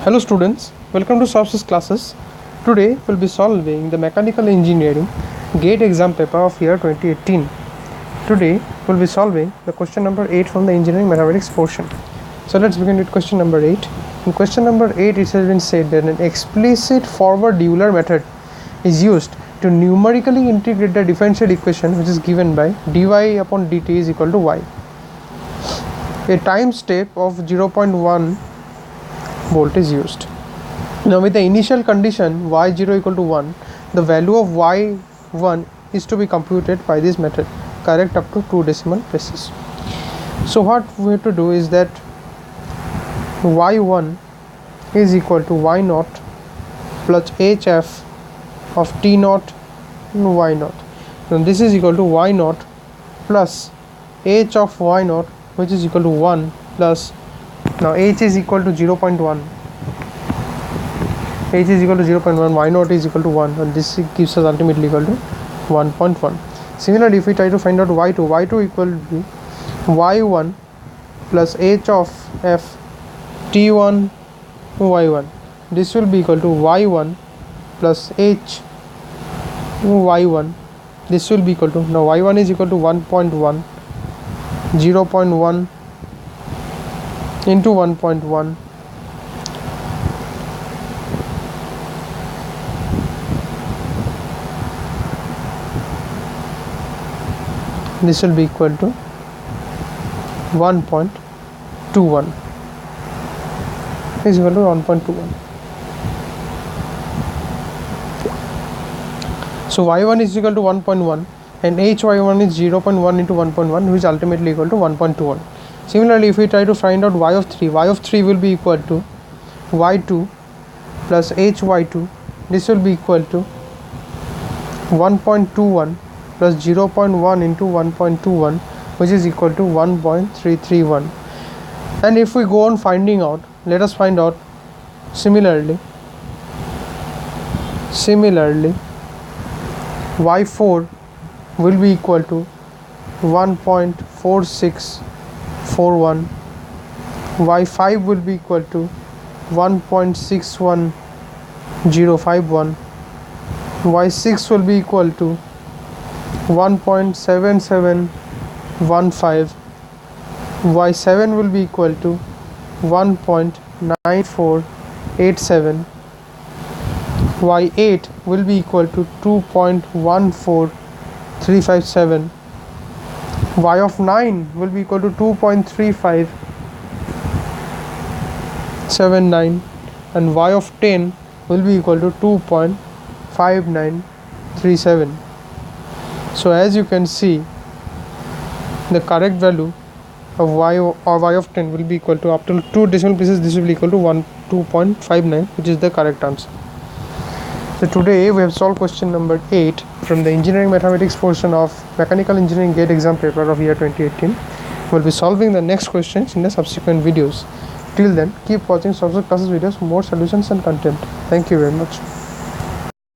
Hello students, welcome to Softwares classes. Today we'll be solving the mechanical engineering GATE exam paper of year 2018. Today we'll be solving the question number 8 from the engineering mathematics portion. So let's begin with question number 8. In question number 8 it has been said that an explicit forward Euler method is used to numerically integrate the differential equation which is given by dy upon dt is equal to y. A time step of 0.1 volt is used. Now with the initial condition y0 equal to 1, the value of y1 is to be computed by this method, correct up to 2 decimal places. So what we have to do is that y1 is equal to y0 plus hf of t0 and y0. Now this is equal to y0 plus h of y0, which is equal to 1 plus, now h is equal to 0.1, h is equal to 0.1, y0 is equal to 1, and this gives us ultimately equal to 1.1. Similarly, if we try to find out y2 equal to y1 plus h of f t1 y1, this will be equal to y1 plus h y1, this will be equal to, now y1 is equal to 1.1, 0.1 into 1.1, this will be equal to 1.21, is equal to 1.21. So y1 is equal to 1.1 and hy1 is 0.1 into 1.1, which is ultimately equal to 1.21. Similarly, if we try to find out y of 3 will be equal to y2 plus hy2, this will be equal to 1.21 plus 0.1 into 1.21, which is equal to 1.331. And if we go on finding out, let us find out similarly y4 will be equal to 1.4641, y5 will be equal to 1.61051, y6 will be equal to 1.7715, y7 will be equal to 1.9487, y8 will be equal to 2.14357, y of 9 will be equal to 2.3579, and y of 10 will be equal to 2.5937. So as you can see, the correct value of y of 10 will be equal to, up to 2 decimal places, this will be equal to 2.59, which is the correct answer. So today we have solved question number 8 from the engineering mathematics portion of mechanical engineering GATE exam paper of year 2018. We will be solving the next questions in the subsequent videos. Till then, keep watching Software classes videos for more solutions and content. Thank you very much.